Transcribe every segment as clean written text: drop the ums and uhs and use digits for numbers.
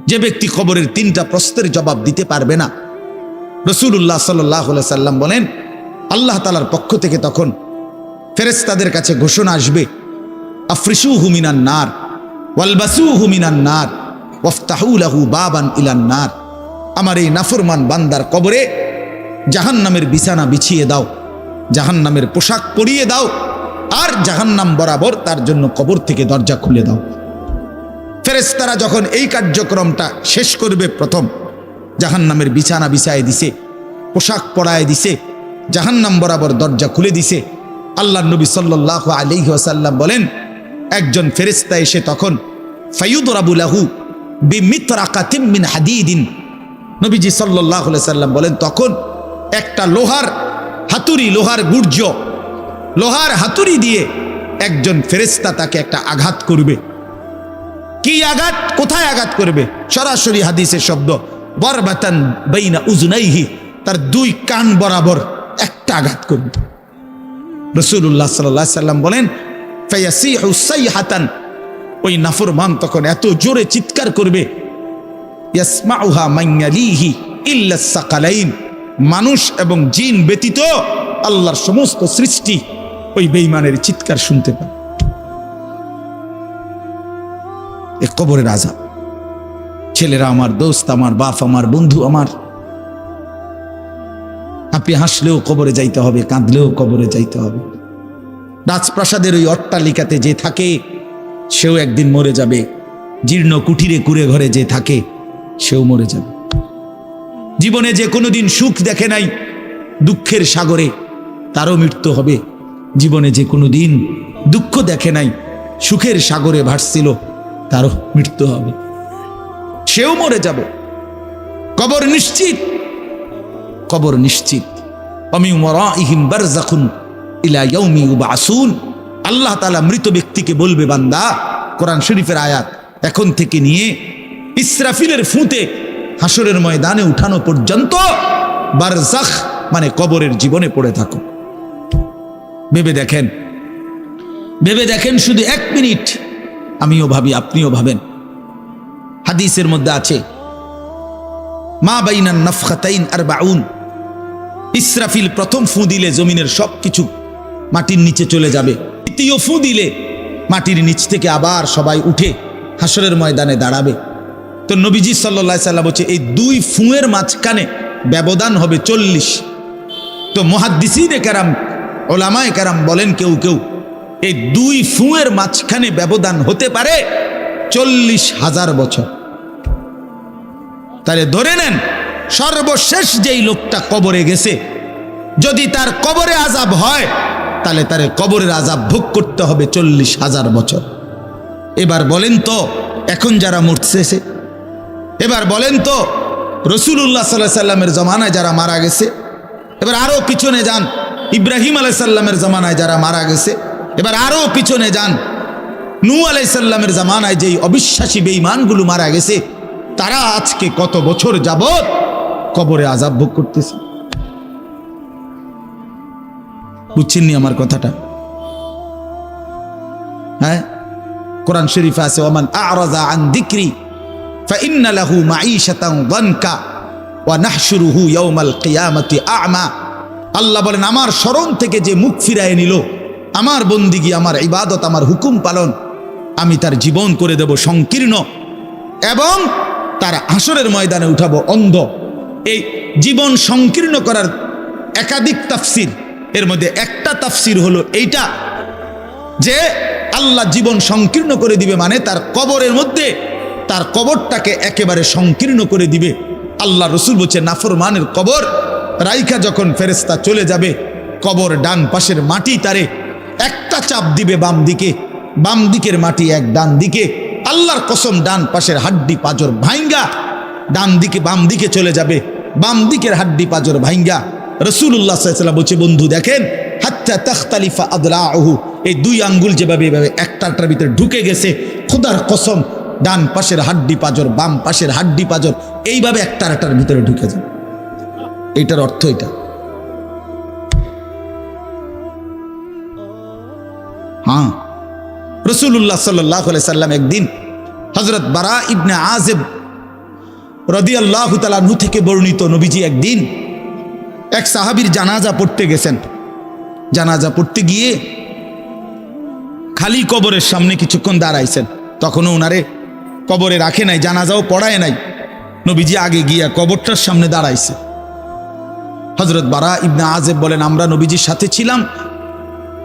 যে ব্যক্তি কবরের 3টা প্রশ্নের জবাব দিতে পারবে না, রাসূলুল্লাহ সাল্লাল্লাহু আলাইহি সাল্লাম বলেন আল্লাহ তাআলার পক্ষ থেকে তখন ফেরেশতাদের কাছে ঘোষণা আসবে, আফরিশুহু মিনান নার ওয়ালবাসুহু মিনান নার ওয়াফতাহু লাহু বাবান ইলান নার। আমার এই নাফরমান বান্দার কবরে জাহান্নামের বিছানা বিছিয়ে দাও, জাহান্নামের পোশাক পরিয়ে দাও, আর জাহান্নাম বরাবর তার জন্য কবর থেকে দরজা খুলে দাও। ফেরেশতারা যখন এই কার্যক্রমটা শেষ করবে, প্রথম জাহান্নামের বিছানা বিছায় দিছে, পোশাক পরায় দিছে, জাহান্নাম বরাবর দরজা খুলে দিছে। আল্লাহর নবী সাল্লাল্লাহু আলাইহি ওয়াসাল্লাম বলেন একজন ফেরেশতা এসে তখন ফায়ুদরাবু লাহু বিমিতরাকাতিন মিন হাদিদিন, নবীজি সাল্লাল্লাহু আলাইহি ওয়াসাল্লাম বলেন তখন একটা লোহার হাতুড়ি, লোহার গুর্জ, লোহার হাতুড়ি দিয়ে একজন ফেরেশতা তাকে একটা আঘাত করবে। কি আঘাত, কোথায় আঘাত করবে? সরাসরি হাদিসের শব্দ, বরবাতান বাইনা উজনাইহি, তার 2 কান বরাবর একটা আঘাত করবে। রাসূলুল্লাহ সাল্লাল্লাহু আলাইহি সাল্লাম বলেন ফায়াসিহু সাইহাতান, ওই নাফরমান তখন এত জোরে চিৎকার করবে, ইয়াসমাউহা মান ইয়ালিহি ইল্লা সাকালাইন, মানুষ এবং জিন ব্যতীত আল্লাহর সমস্ত সৃষ্টি ওই বেঈমানের চিৎকার শুনতে পায়। এই কবরের আযাব। ছেলেরা আমার, দোস্ত আমার, বাপ আমার, বন্ধু আমার, আপনি হাসলেও কবরে যাইতে হবে, কাঁদলেও কবরে যাইতে হবে। রাজপ্রাসাদের ওই অট্টালিকাতে যে থাকে সেও একদিন মরে যাবে, জীর্ণ কুঠিরে কুড়ে ঘরে যে থাকে সেও মরে যাবে। জীবনে যে কোনোদিন সুখ দেখে নাই দুঃখের সাগরে, তারও মৃত্যু হবে। জীবনে যে কোনোদিন দুঃখ দেখে নাই সুখের সাগরে ভাসছিল, তারও মৃত্যু হবে, সেও মরে যাবে। কবর নিশ্চিত, কবর নিশ্চিত। ওয়ামিন ওয়ারাইহিম বারযাখুন ইলা ইয়াউমি ইউবআসুন। আল্লাহ তাআলা মৃত ব্যক্তিকে বলবে, বান্দা, কোরআন শরীফের আয়াত, এখন থেকে নিয়ে ইসরাফিলের ফুঁতে হাসরের ময়দানে উঠানো পর্যন্ত বারযাখ মানে কবরের জীবনে পড়ে থাকো। ভেবে দেখেন, ভেবে দেখেন, শুধু 1 মিনিট আমিও ভাবি, আপনিও ভাবেন। হাদিসের মধ্যে আছে মা বাইনান নাফখাতাইন 40, ইসরাফিল প্রথম ফু দিলে জমিনের সবকিছু মাটির নিচে চলে যাবে, দ্বিতীয় ফু দিলে মাটির নিচ থেকে আবার সবাই উঠে হাসরের ময়দানে দাঁড়াবে। তো নবীজি সাল্লাল্লাহু আলাইহি সাল্লাম বলছে এই 2 ফুঁয়ের মাঝখানে ব্যবধান হবে 40। তো মুহাদ্দিসিনে কেরাম, ওলামায়ে কেরাম বলেন কেউ কেউ এই 2 ফুঁয়ের মাঝখানে ব্যবধান হতে পারে 40,000 বছর। তাহলে ধরে নেন সর্বশেষ যেই লোকটা কবরে গেছে, যদি তার কবরে আযাব হয় তাহলে তার কবরের আযাব ভোগ করতে হবে 40,000 বছর। এবার বলেন তো এখন যারা মরতেছে, এবার বলেন তো রাসূলুল্লাহ সাল্লাল্লাহু আলাইহি সাল্লামের জামানায় যারা মারা গেছে, এবার আরো পিছনে যান ইব্রাহিম আলাইহিস সালামের জামানায় যারা মারা গেছে, এবার আরো পিছনে যান নূহ আলাইহিস সালামের জামানায় যেই অবিশ্বাসী বেঈমানগুলো মারা গেছে, তারা আজকে কত বছর যাবত কবরে আযাব ভোগ করতেছে। বুঝছেননি আমার কথাটা? হ্যাঁ, কোরআন শরীফে আছে ওমান আ'রাযা আন যিকরি ফাইন্না লাহু মাঈশাতান যানকা ওয়া নাহশুরুহু ইয়াওমাল কিয়ামাতি আ'মা। আল্লাহ বলেন আমার স্মরণ থেকে যে মুখ ফিরায় নিল, আমার বন্দিগি, আমার ইবাদত, আমার হুকুম পালন, আমি তার জীবন করে দেব সংকীর্ণ এবং তার হাসরের ময়দানে উঠাবো অন্ধ। এই জীবন সংকীর্ণ করার একাধিক তাফসির, এর মধ্যে একটা তাফসির হলো এইটা যে আল্লাহ জীবন সংকীর্ণ করে দিবে মানে তার কবরের মধ্যে তার কবরটাকে একেবারে সংকীর্ণ করে দিবে। আল্লাহ রসুল বলছে নাফরমানের কবর রাইখা যখন ফেরেশতা চলে যাবে, কবর ডান পাশের মাটি তারে একটা চাপ দিবে বাম দিকে, বাম দিকের মাটি এক ডান দিকে, আল্লাহর কসম ডান পাশের হাড্ডি পাঁজর ভাঙ্গা ডান দিকে বাম দিকে চলে যাবে, বাম দিকের হাড্ডি পাঁজর ভাঙ্গা। রাসূলুল্লাহ সাল্লাল্লাহু আলাইহি ওয়াসাল্লাম বলছে বন্ধু দেখেন হাত্তা তাখতালিফা আদলাউহু, এই 2 আঙ্গুল যেভাবে এভাবে একটার ভিতরে ঢুকে গেছে, খোদার কসম ডান পাশের হাড্ডি পাঁজর বাম পাশের হাড্ডি পাঁজর এইভাবে একটার ভিতরে ঢুকে যায়। এটার অর্থ এটা। হ্যাঁ, রাসূলুল্লাহ সাল্লাল্লাহু আলাইহি সাল্লাম একদিন হযরত বারা ইবনে আযিব রাদিয়াল্লাহু তাআলা আনহু থেকে বর্ণিত, নবীজি একদিন এক সাহাবীর জানাজা পড়তে গেছেন। জানাজা পড়তে গিয়ে খালি কবরের সামনে কিছুক্ষণ দাঁড়াইছেন। তখনও ওনারে কবরে রাখে নাই, জানাজাও পড়ায় নাই। নবীজি আগে গিয়া কবরটার সামনে দাঁড়াইছে। হযরত বারা ইবনে আযিব বলেন, আমরা নবীজির সাথে ছিলাম।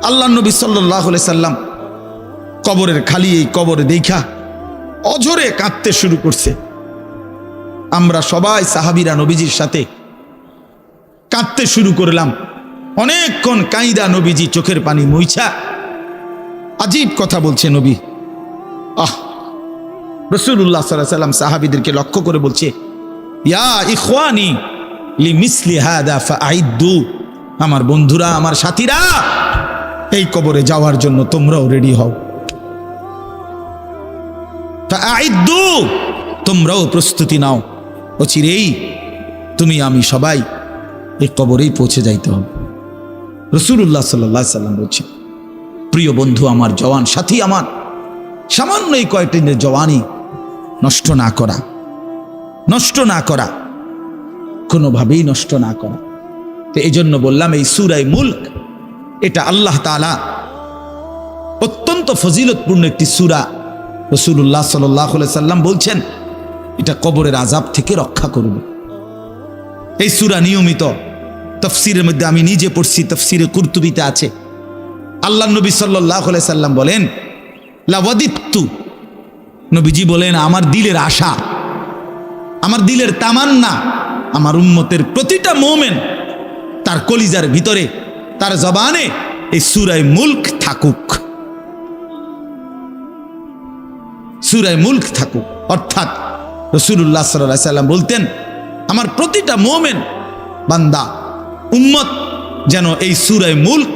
আল্লাহর নবী সাল্লাল্লাহু আলাইহি সাল্লাম কবরের খালি এই কবরে দেখা অঝরে কাঁদতে শুরু করছে। আমরা সবাই সাহাবীরা নবীজির সাথে কাঁদতে শুরু করলাম। অনেকক্ষণ কাইদা নবীজি চোখের পানি মুইছা আজীব কথা বলছে নবী। রাসূলুল্লাহ সাল্লাল্লাহু আলাইহি সাল্লাম সাহাবীদেরকে লক্ষ্য করে বলছে, ইয়া ইখওয়ানি লিমিসলি হাদা ফাআইদ্দু, আমার বন্ধুরা, আমার সাথীরা, এই কবরে যাওয়ার জন্য তোমরাও রেডি হও। ফাআইদ্দু, তোমরাও প্রস্তুতি নাও। অচিরেই তুমি আমি সবাই এই কবরেই পৌঁছে যাইতে হবে। রাসূলুল্লাহ সাল্লাল্লাহু আলাইহি সাল্লাম বলছেন, প্রিয় বন্ধু আমার, জওয়ান সাথী আমার, সামান্য এই কয়েকটি দিনের জওয়ানি নষ্ট না করা, নষ্ট না করা, কোনোভাবেই নষ্ট না করা। তো এই জন্য বললাম, এই সূরা মুলক এটা আল্লাহ তাআলা অত্যন্ত ফজিলতপূর্ণ একটি সূরা। রাসূলুল্লাহ সাল্লাল্লাহু আলাইহি সাল্লাম বলছেন এটা কবরের আযাব থেকে রক্ষা করবে। এই সূরা নিয়মিত তাফসীরের মধ্যে আমি নিজে পড়ছি, তাফসীরে কুরতুবিতে আছে। আল্লাহর নবী সাল্লাল্লাহু আলাইহি সাল্লাম বলেন, লাওয়াদিত্তু, নবীজি বলেন আমার দিলের আশা, আমার দিলের তামান্না, আমার উম্মতের প্রতিটা মুমিন তার কলিজার ভিতরে, তার জবানে এই সূরা মুলক থাকুক, সূরা মুলক থাকুক। অর্থাৎ রাসূলুল্লাহ সাল্লাল্লাহু আলাইহি সাল্লাম বলতেন, আমার প্রতিটা মুমিন বান্দা উম্মত যেন এই সূরা মুলক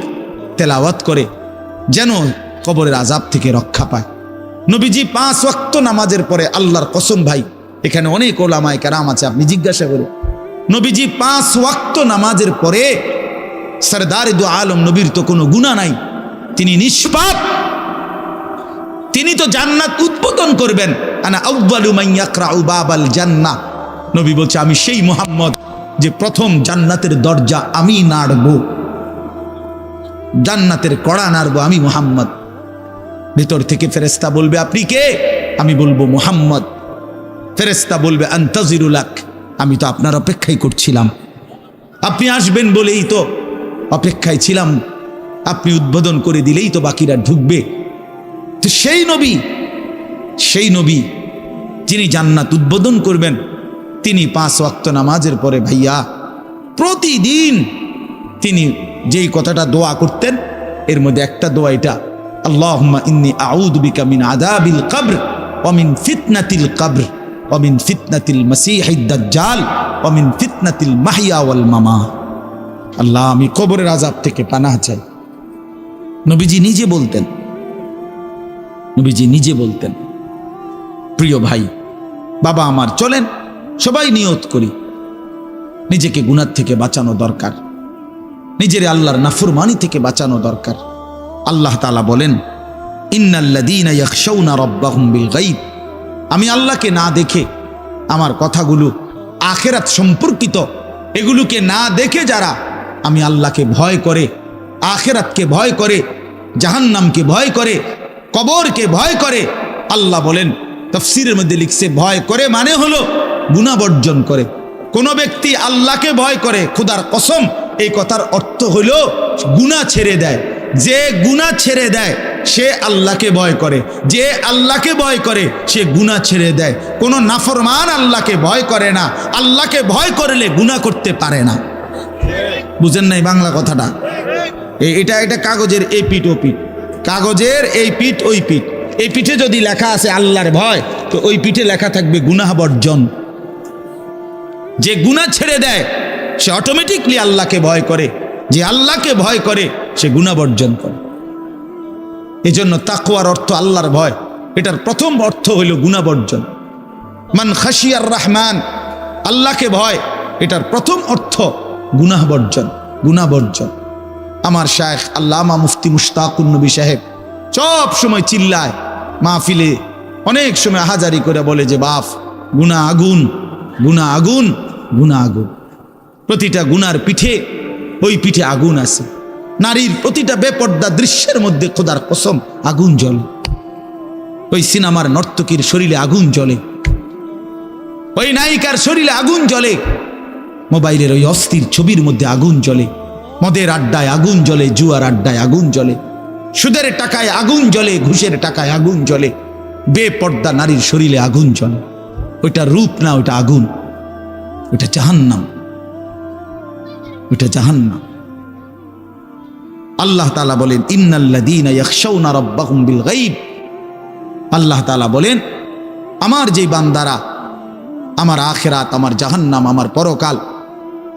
তেলাওয়াত করে, যেন কবরের আযাব থেকে রক্ষা পায়। নবীজি 5 ওয়াক্ত নামাজের পরে, আল্লাহর কসম ভাই, এখানে অনেক ওলামায়ে কেরাম আছে, আপনি জিজ্ঞাসা করুন, নবীজি 5 ওয়াক্ত নামাজের পরে, সরদারে দু আলম নবীর তো কোনো গুনাহ নাই, তিনি নিষ্পাপ, তিনি তো জান্নাত উদ্বোধন করবেন। আনা আউয়ালু মান ইয়াকরাউ বাবাল জান্নাহ, নবী বলছে আমি সেই মুহাম্মদ যে প্রথম জান্নাতের দরজা আমি নাড়ব, জান্নাতের কড়া নাড়ব আমি মুহাম্মদ। ভিতর থেকে ফেরেশতা বলবে আপনি কে? আমি বলবো মুহাম্মদ। ফেরেশতা বলবে আনতাজিরুলাক, আমি তো আপনার অপেক্ষাই করছিলাম, আপনি আসবেন বলেই তো অপেক্ষায় ছিলাম, আপনি উদ্বোধন করে দিলেই তো বাকিরা ঢুকবে। তো সেই নবী যিনি জান্নাত উদ্বোধন করবেন, তিনি 5 ওয়াক্ত নামাজের পরে ভাইয়া প্রতিদিন তিনি যেই কথাটা দোয়া করতেন, এর মধ্যে একটা দোয়া এটা, আল্লাহুম্মা ইন্নী আউযু বিকা মিন আযাবিল কবর ওয়া মিন ফিতনাতিল কবর ওয়া মিন ফিতনাতিল মাসীহিদ দাজ্জাল ওয়া মিন ফিতনাতিল মাহইয়া ওয়াল মামাত। আল্লাহ, আমি কবরের আযাব থেকে পানাহ চাই। নবীজি নিজে বলতেন, নবীজি নিজে বলতেন। প্রিয় ভাই, বাবা আমার, চলেন সবাই নিয়ত করি, নিজেকে গুনাহ থেকে বাঁচানো দরকার, নিজের আল্লাহর নাফরমানি থেকে বাঁচানো দরকার। আল্লাহ তাআলা বলেন, ইন্নাল্লাযীনা ইয়াখশাউনা রাব্বাহুম বিল গায়ব, আমি আল্লাহকে না দেখে, আমার কথাগুলো আখিরাত সম্পর্কিত, এগুলোকে না দেখে যারা আমি আল্লাহকে ভয় করে, আখিরাতকে ভয় করে, জাহান্নামকে ভয় করে, কবরকে ভয় করে, আল্লাহ বলেন, তাফসীরের মধ্যে লিখছে ভয় করে মানে হলো গুনাহ বর্জন করে। কোন ব্যক্তি আল্লাহকে ভয় করে, খোদার কসম, এই কথার অর্থ হলো গুনাহ ছেড়ে দেয়। যে গুনাহ ছেড়ে দেয় সে আল্লাহকে ভয় করে, যে আল্লাহকে ভয় করে সে গুনাহ ছেড়ে দেয়। কোন নাফরমান আল্লাহকে ভয় করে না, আল্লাহকে ভয় করলে গুনাহ করতে পারে না। বুঝেন নাই বাংলা কথাটা? এটা কাগজের এই পিঠ ও পিঠ, কাগজের এই পিঠ ওই পিঠ। এই পিঠে যদি লেখা আছে আল্লাহর ভয়, তো ওই পিঠে লেখা থাকবে গুনাহ বর্জন। যে গুনাহ ছেড়ে দেয় সে অটোমেটিকলি আল্লাহকে ভয় করে, যে আল্লাহকে ভয় করে সে গুনাহ বর্জন করে। এজন্য তাকওয়ার অর্থ আল্লাহর ভয়, এটার প্রথম অর্থ হইল গুনাহ বর্জন। মান খাশিয়ার রহমান, আল্লাহকে ভয়, এটার প্রথম অর্থ গুনাহ বর্জন, গুনাহ বর্জন। আমার শায়েখ আল্লামা মুফতি মুশতাকুন নবী সাহেব সব সময় চিল্লায় মাহফিলে, অনেক সময় হাজারি করে বলে যে বাপ, গুনাহ আগুন, গুনাহ আগুন, গুনাহ আগুন। প্রতিটা গুনার পিঠে, ওই পিঠে আগুন আছে। নারীর প্রতিটা বেপর্দা দৃশ্যের মধ্যে খোদার কসম আগুন জ্বলে। ওই সিনেমার নর্তকীর শরীরে আগুন জ্বলে, ওই নায়িকার শরীরে আগুন জ্বলে, মোবাইলের ওই অস্থির ছবির মধ্যে আগুন জ্বলে, মদের আড্ডায় আগুন জ্বলে, জুয়ার আড্ডায় আগুন জ্বলে, সুদের টাকায় আগুন জ্বলে, ঘুষের টাকায় আগুন জ্বলে, বেপর্দা নারীর শরীরে আগুন জ্বলে। ওইটা রূপ না, ওইটা আগুন, ওইটা জাহান্নাম, ওইটা জাহান্নাম। আল্লাহ তাআলা বলেন ইন্নাল্লাযীনা ইয়াখশাউনা রাব্বাহুম বিল গায়ব। আল্লাহ তাআলা বলেন আমার যে বান্দারা আমার আখিরাত, আমার জাহান্নাম, আমার পরকাল,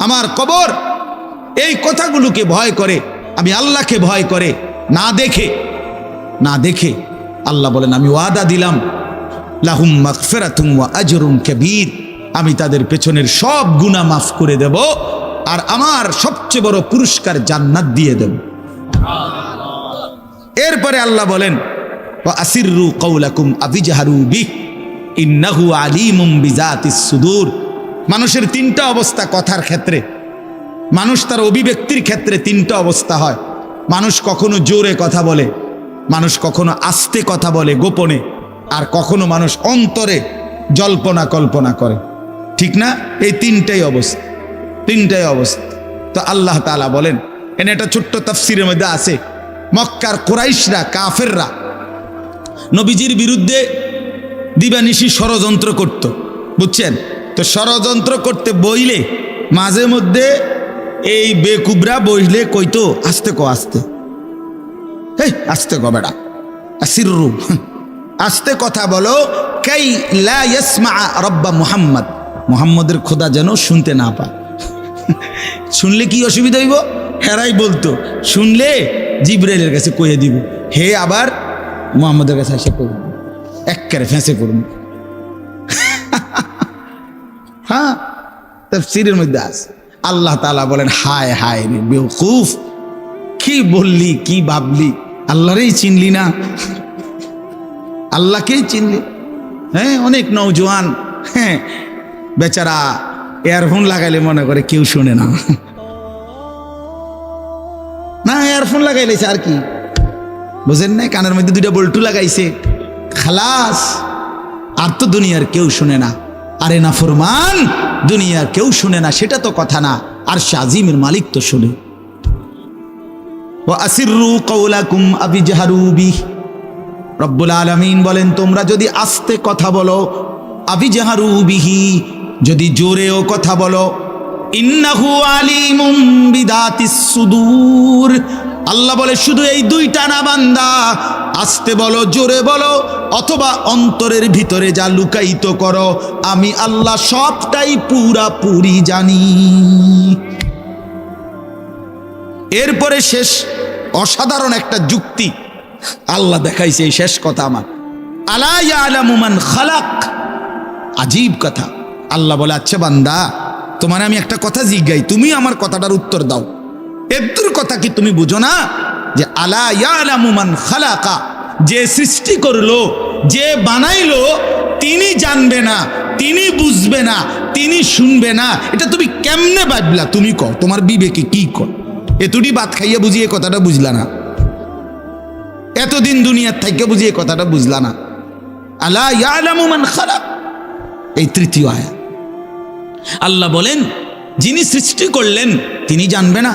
আমার কবর, এই কথাগুলোকে ভয় করে, আমি আল্লাহকে ভয় করে, না দেখে আল্লাহ বলেন আমি ওয়াদা দিলাম লাহুম মাগফিরাতুম ওয়া আজরুন কাবীর, আমি তাদের পেছনের সব গুনাহ মাফ করে দেব আর আমার সবচেয়ে বড় পুরস্কার জান্নাত দিয়ে দেব। এরপরে আল্লাহ বলেন ওয়া আসিররু কাওলাকুম আবিজহারু বিহি ইন্নাহু আলিমুম বিজাতিস সুদূর। মানুষের তিনটা অবস্থা কথার ক্ষেত্রে, মানুষ তার অভিব্যক্তির ক্ষেত্রে তিনটা অবস্থা হয়। মানুষ কখনো জোরে কথা বলে, মানুষ কখনো আস্তে কথা বলে গোপনে, আর কখনো মানুষ অন্তরে জল্পনা কল্পনা করে, ঠিক না? এই তিনটাই অবস্থা। তো আল্লাহ তাআলা বলেন, এনে একটা ছোট্ট তাফসীরের মধ্যে আছে, মক্কার কুরাইশরা, কাফেররা নবীজির বিরুদ্ধে দিবানিশি ষড়যন্ত্র করত, বুঝছেন? তো ষড়যন্ত্র করতে বইলে মাঝে মধ্যে এই বেকুবরা বইলে কইতো আস্তে ক, আস্তে, এই আস্তে ক বেড়া, আসিররু, আস্তে কথা বলো, কাই লা ইয়াসমা রব্বা মুহাম্মদ, মুহাম্মদের খোদা যেন শুনতে না পায়। শুনলে কি অসুবিধা হইব? হেরাই বলতো শুনলে জিবরাইলের কাছে কইয়ে দিব, হে আবার মুহাম্মদের কাছে এসে কইব, এক্কারে ফেঁসে পড়ুন। হ্যাঁ, তাফসীরের মধ্যে আছে। আল্লাহ তাআলা বলেন হায় হায় রে বেওকুফ, কি বললি, কি ভাবলি, আল্লাহরেই চিনলি না, আল্লাহকেই চিনলি। হ্যাঁ, অনেক নওজোয়ান হ্যাঁ বেচারা ইয়ারফোন লাগাইলে মনে করে কেউ শোনে না, না ইয়ারফোন লাগাইলেছে আর কি, বুঝেন না? কানের মধ্যে দুইটা বল্টু লাগাইছে, খালাস, আর তো দুনিয়ার কেউ শুনে না। আরে না ফরমান, দুনিয়ার কেউ শুনে না সেটা তো কথা না, আর শাজিমের মালিক তো শুনে। ওয়া আসিররু কাওলাকুম আবিজহারু বিহি, রব্বুল আলামিন বলেন তোমরা যদি আস্তে কথা বলো, আবিজহারু বিহি, যদি জোরেও কথা বলো, ইন্নাহু আলিমুম বিদাতিস সুদূর, আল্লাহ বলে শুধু এই দুইটা না বান্দা, আস্তে বলো, জোরে বলো, অথবা অন্তরের ভিতরে যা লুকায়িত করো, আমি আল্লাহ সবটাই পুরাপুরি জানি। এরপরে শেষ অসাধারণ একটা যুক্তি আল্লাহ দেখাইছে, এই শেষ কথা আমার, আলা ইয়ালামু মান খালাক, আজীব কথা। আল্লাহ বলে আচ্ছা বান্দা, তোমার আমি একটা কথা জিজ্ঞাই, তুমি আমার কথাটার উত্তর দাও। এর কথা কি তুমি বুঝো না যে আলা ইয়ালামু মান খালাকা, যে সৃষ্টি করলো, যে বানাইলো, তিনি জানবে না, তিনি বুঝবে না, তিনি শুনবে না, এটা তুমি কেমনে ভাবলা? তুমি কও, তোমার বিবেকে কি কর? এতটি ভাত খাইয়া বুঝিয়ে কথাটা বুঝলা না, এতদিন দুনিয়ার থেকে বুঝিয়ে কথাটা বুঝলা না। আলা ইয়ালামু মান খালাক, এই তৃতীয় আয়াত। আল্লাহ বলেন যিনি সৃষ্টি করলেন তিনি জানবে না?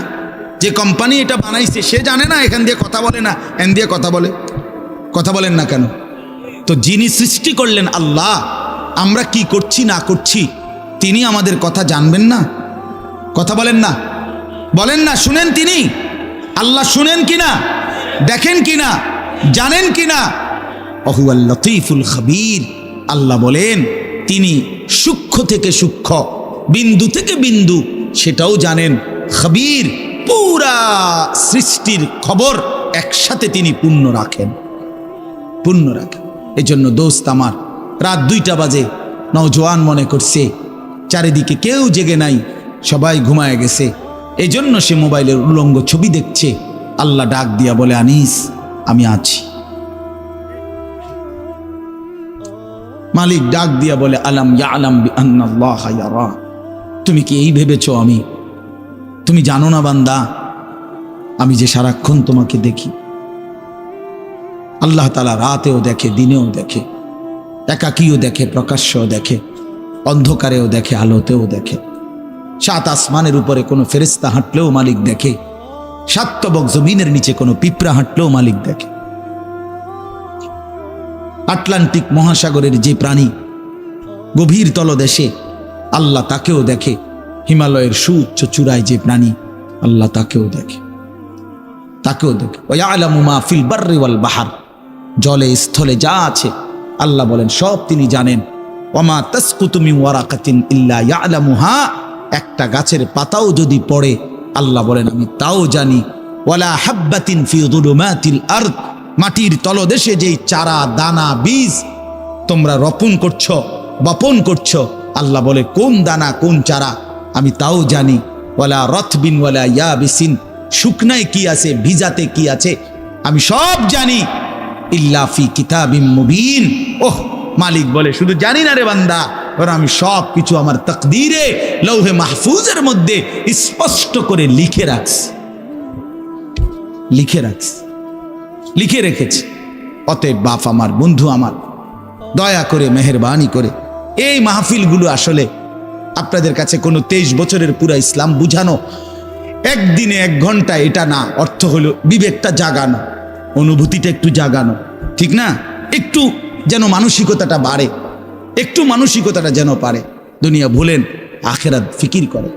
যে কোম্পানি এটা বানাইছে সে জানে না এখান দিয়ে কথা বলে না, এখান দিয়ে কথা বলে? কথা বলেন না কেন? তো যিনি সৃষ্টি করলেন আল্লাহ, আমরা কি করছি না করছি তিনি আমাদের কথা জানবেন না? কথা বলেন না, বলেন না, শুনেন তিনি? আল্লাহ শুনেন কিনা, দেখেন কিনা, জানেন কিনা? ওহুয়াল লতীফুল খবীর, আল্লাহ বলেন তিনি সূক্ষ্ম থেকে সূক্ষ্ম, বিন্দু থেকে বিন্দু সেটাও জানেন। খবীর, পুরা সৃষ্টির খবর একসাথে তিনি পূর্ণ রাখেন। এই জন্য দোস্ত আমার, রাত 2টা বাজে, নওজোয়ান মনে করছে চারিদিকে কেউ জেগে নাই, সবাই ঘুমায় গেছে, এই জন্য সে মোবাইলের উলঙ্গ ছবি দেখছে। আল্লাহ ডাক দিয়া বলে আনিস আমি আছি। মালিক ডাক দিয়া বলে, আলাম ইয়ালাম বিআন্নাল্লাহা ইয়ারা, তুমি কি এই ভেবেছো তুমি জানো না বান্দা, আমি যে সারাক্ষণ তোমাকে দেখি। আল্লাহ তাআলা রাতেও দেখে, দিনেও দেখে, একাকীও দেখে, প্রকাশ্যও দেখে, অন্ধকারেও দেখে, আলোতেও দেখে। সাত আসমানের উপরে কোনো ফেরেশতা হাঁটলেও মালিক দেখে, সাত তবক জমিনের নিচে কোনো পিঁপড়া হাঁটলেও মালিক দেখে। আটলান্টিক মহাসাগরের যে প্রাণী গভীর তলদেশে, আল্লাহ তাকেও দেখে। হিমালয়ের সুউচ্চ চূড়ায় যে প্রাণী, আল্লাহ তাকেও দেখে। ওয়ায়ালামু মা ফিল বাররি ওয়াল বাহর, জলে স্থলে যা আছে আল্লাহ বলেন সব তিনি জানেন। ওয়ামা তাসকুতু মিন ওয়ারাকাতিন ইল্লা ইয়ালামুহা, একটা গাছের পাতাও যদি পড়ে আল্লাহ বলেন আমি তাও জানি। ওয়ালা হাব্বাতিন ফি যুলুমাতিল আরদ, মাটির তলদেশে যেই চারা দানা বীজ তোমরা বপন করছো আল্লাহ বলে কোন দানা কোন চারা আমি তাও জানি। ওয়ালা রতবিন ওয়ালা ইয়াবিসিন, শুকনায় কি আছে ভিজাতে কি আছে আমি সব জানি। ইল্লা ফি কিতাবিম মুবিন, ওহ মালিক বলে শুধু জানি না রে বান্দা, ওরা আমি সব কিছু আমার তাকদীরে লৌহে মাহফুজের মধ্যে স্পষ্ট করে লিখে রেখেছি। অতএব বাপ আমার, বন্ধু আমার, দয়া করে মেহেরবানি করে এই মাহফিলগুলো আসলে আপনাদের কাছে কোনো 23 বছরের পুরা ইসলাম বুঝানো, একদিনে 1 ঘন্টা, এটা না। অর্থ হলো বিবেকটা জাগানো, অনুভূতিটা একটু জাগানো, ঠিক না? একটু যেন মানসিকতাটা বাড়ে, একটু মানসিকতাটা যেন পারে, দুনিয়া ভুলেন আখেরাত ফিকির করে।